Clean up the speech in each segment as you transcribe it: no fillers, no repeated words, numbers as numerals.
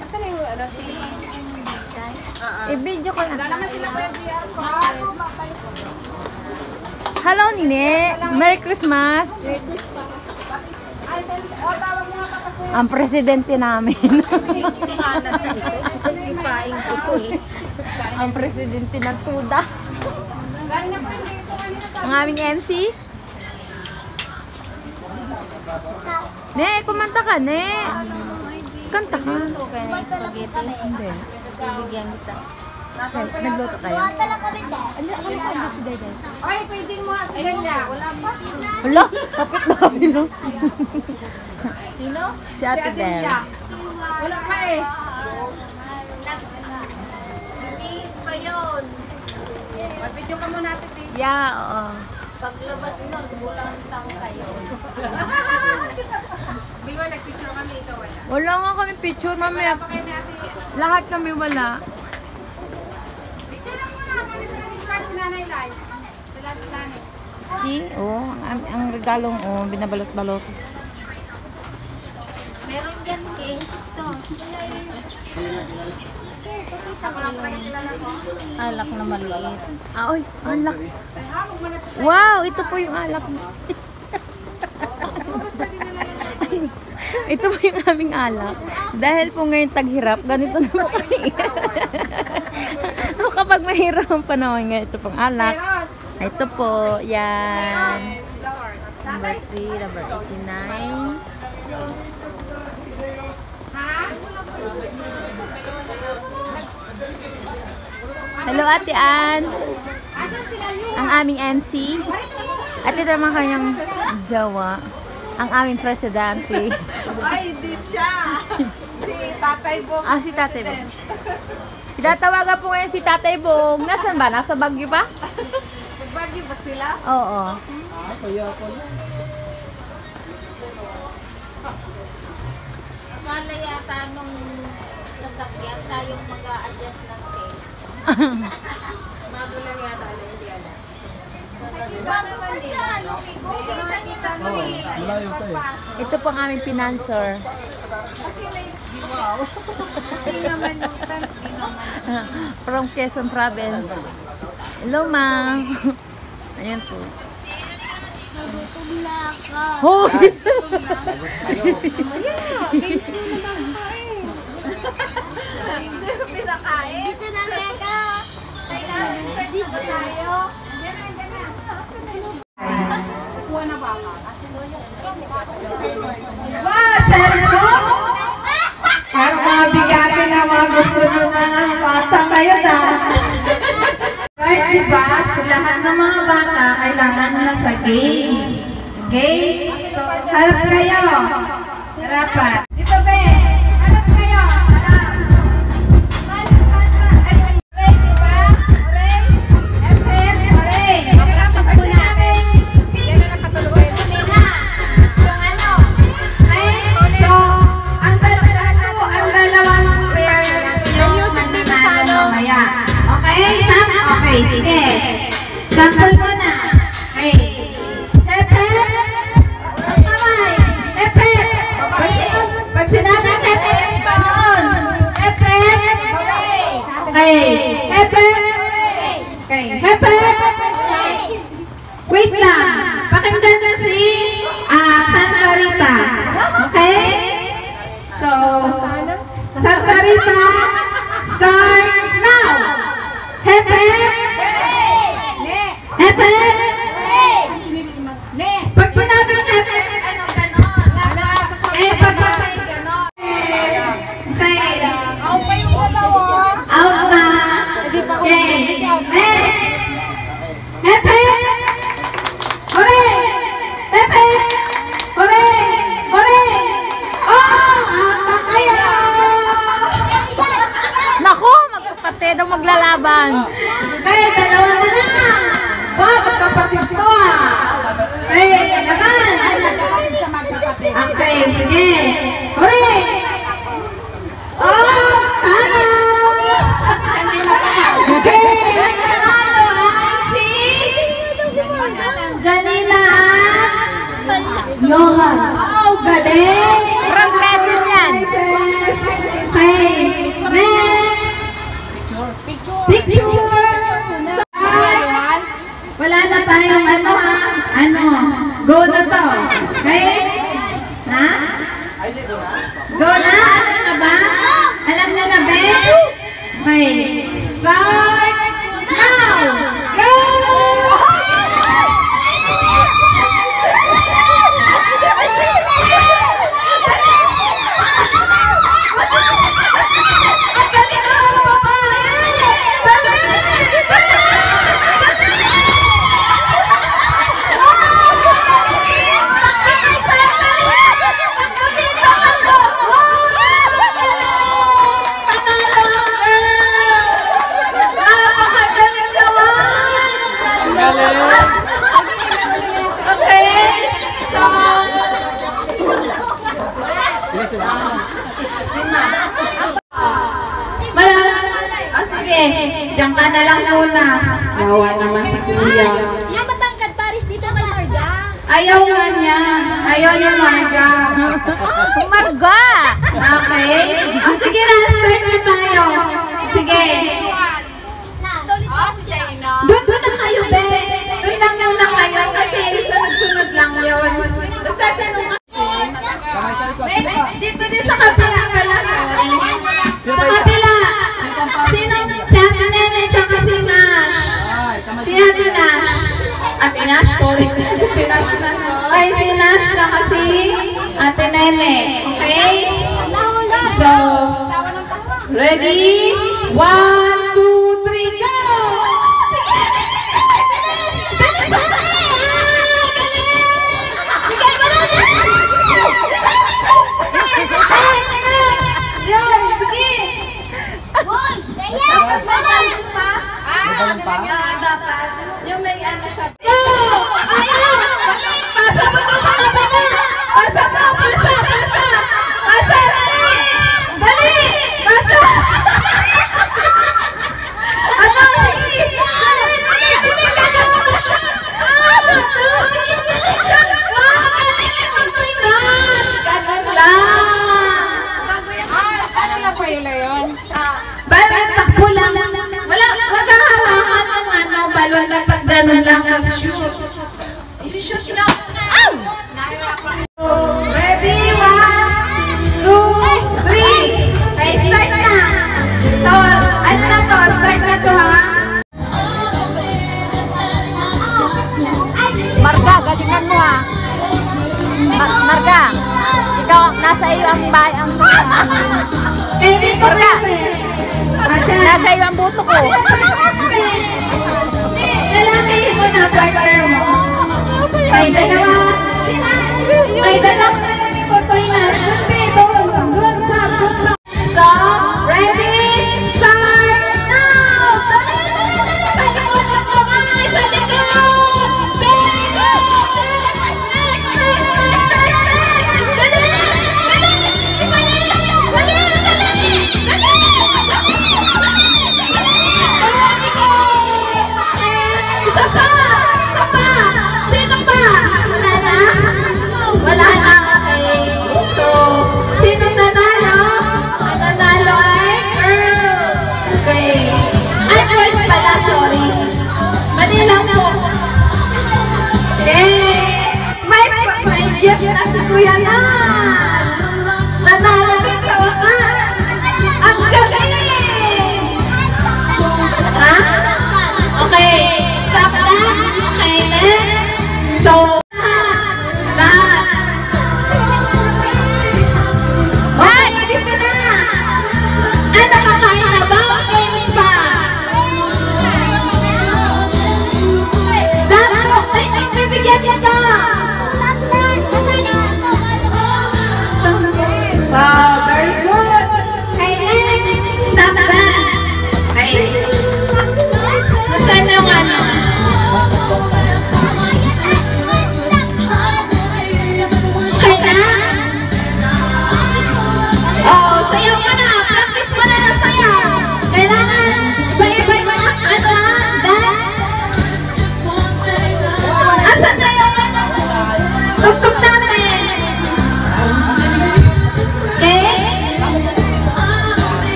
Asan yung ano si... I-video ko na. Wala naman sila pa yung VR ko. Hello, Nine. Merry Christmas. Ang presidente namin. Ang presidente ng Tuda. Ang aming MC. Ne, kumanta ka, Ne. Kanta ka. Hindi. Bibigyan kita. Nagluto kayo? Ay, pwede mo sa ganda. Wala pa. Wala, kapit namin, no? Sino? Si Ate Del. Wala pa eh. Bilis pa yun. Mag-video ka muna, Titi. Yeah, oo. Paglabas nun, bulang tang kayo. Di ba nag-picture kami, ikaw wala? Wala nga kami picture, mamaya. Lahat kami wala. Picture lang muna. Kasi sila ni Star, si Nanay Lai. Sila si Nanay. Ang regalong, binabalot-balot. Meron dyan, King. Ito. Alak na maliit. Oy, alak. Wow, ito po yung alak. Ito po yung aming alak. Dahil po ngayon taghirap, ganito na po kami. Kapag mahirap ang panahon nga, ito pong alak. Ito po, yan. Number 3, number 89. Hello, Ate Ann. Ang aming NC. At ito naman kanyang jawa. Ang aming presidente. Ay, di siya. Si Tatay Bong. Si Tatay Bong. Tinatawagan po ngayon si Tatay Bong. Nasaan ba? Nasa Baguio ba? Magbagi ba sila? Oo. Akala yata nung sasakyan tayong mag-a-adjust ng tape. Bago lang yata, hindi alam. Nakita naman siya. Kita mo eh. Ito po ang aming financer. Kasi may... Hindi naman yung tent. Hindi naman. From Quezon Province. Hello, ma'am. Ayan po. Hoy! Hindi ko pinakain. Dito na meto. Kailangan pwede ba tayo? Kuha na baka. Wow, cellphone! Para mabigatin na mga gusto ng mga bata ngayon ah. Right, diba? So, lahat ng mga bata kailangan na sa game. Okay? So, harap kayo. Harapan. Dito be. Harap kayo. Harap. Oray, diba? Oray. FM, oray. Pag sinabi, Yan na nakatuluan. yung ano. Okay? So, ang dalawang pair yung mananalo mamaya. Okay? Okay, sige. Sample mo na. Okay. Hepe. Kamay. Hepe. Pag sinabi hepe, ganon. Hepe. Okay. Hepe. Okay. Hepe. Wait lang. Pakinggan na si Santa Rita. Okay? So, Santa Rita, start now. Hepe. Hepe. Pag sinabing hepe, ano ganon? Pag papay ganon. Okay. Out pa yung dalawa. Out na. Okay. Next. Hepe. Hooray! Hepe. Hooray! Hooray! Oh! Out na kayo! Naku, magkapatid ang maglalaban. Okay, dalawa na lang. Wow, magkapatid to ah. Okay, naman. Sa magkapatid. Okay, sige. Hooray! Oh, talo! Okay, nanalo ang si Janina Johan. Oh, galing! From Quezon yan. Go na? Alam na ba? Alam na na, be? Okay. Start now! Go! Diyan ka na lang muna. Yawa naman si Kuya. Yung matangkad Paris dito kay Marga. Ayaw nga niya. Ayaw ni Marga. Marga! Okay. O sige na, start na tayo. Sige. Oh, si China. Doon na kayo, be. Doon lang muna kayo kasi sunod-sunod lang yun. Basta tanong ka. Dito din sa kabila pala. Sorry. Sa kabila. Sino? Si Ate Nene tsaka si Nash. Si Ate Nash. Ate Nash, sorry. Ate Nash na. Ay, si Nash tsaka si Ate Nene. Okay? So, ready? 1, 2, 3, go! Sige! Bilis na! Yun, sige! Dapat may balon pa? Dapat. Yung may ano siya. Go! Ayaw! Pasa mo to sa kabila! Pasa mo! Pasa! Pasa! Pasa! Dali! Pasa! Ano? Dali! Dali! Dali! Dali! Shot! Sige! Dali! Shot! Wow! Galing yung mga gosh! Ganun lang! Ano lang pa yun yun? Balon, takbo lang. Wala, maghahawakan ng ano, balon na pag gano'n lang na shoot. I-shoot nyo. Ready? 1, 2, 3. Okay, start na. So, ano na to? Start na to, ha? Marga, galingan mo ha. Marga, ikaw, nasa iyo ang bahay ang Baby ko Marga. Nasa iyo ang buto ko. Lalaki mo na partner mo. May dalawa. May dalawa.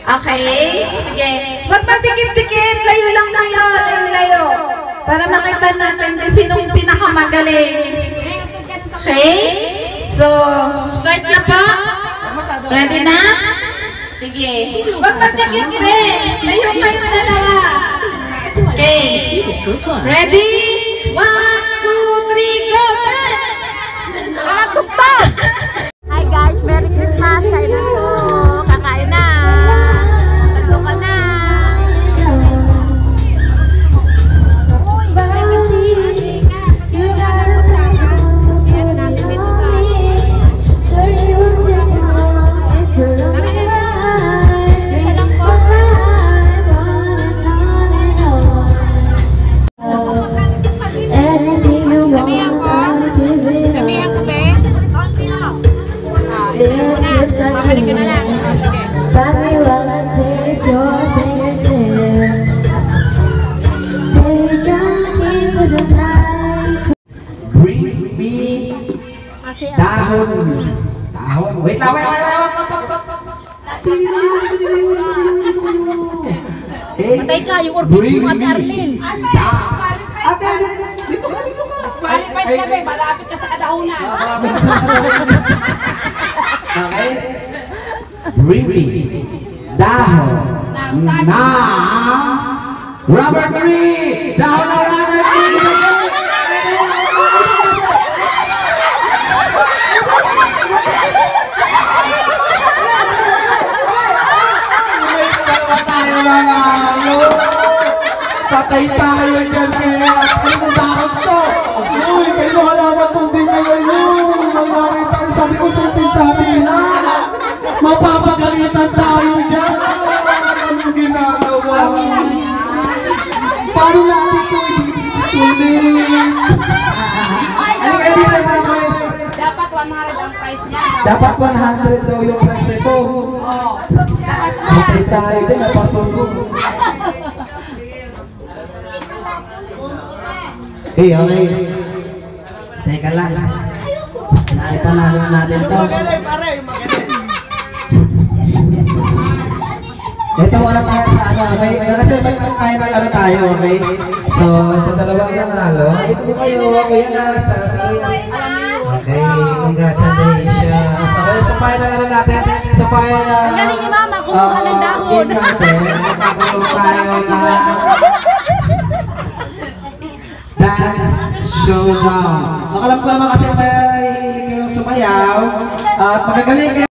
Okay? Sige. Huwag magdikit-dikit. Layo lang kayo. Layo-layo. Para makita natin kung sinong pinakamagaling. Okay? So, start na po. Ready na? Sige. Huwag magdikit-dikit. Layo kayo dalawa. Okay. Ready? 1, 2, 3, go! Hi guys, Merry Christmas! Kain na po! Kakain na! Talo ka na! Dahon. Wait lang, wait. Patay ka, yung orbit mo at Arlene! Ate, dito ka. Qualified ka ba? Malapit ka sa kadahunan. Okay? Bring me dahon na rubber tree! Dahon na rubber tree! Patay tayo dyan kaya ano mo bakit to? Uy, kayo mo halaman tubig na ngayon. Mangyari tayo, sabi ko sa sinasabi na mapapagalitan tayo dyan. Ano ginagawa? Paano natin ito itutunin? Ano kayo dito mga boys? Dapat 100 ang price niya. Dapat 100 daw yung price nito. Oo. Patay tayo dyan, napasuso. Okay. Teka lang. Nakita natin to. Ito wala tayo sa ano, okay? Kasi may ano tayo, okay? So, sa dalawang nanalo, ito po kayo, kuya na, sa okay, congratulations. Okay, sa final ano natin, sa final Galing ni Mama, kumuha ng dahon. game natin, magkakaroon tayo na dance showdown. Alam ko naman kasi may hilig kayong sumayaw at magagaling kayo.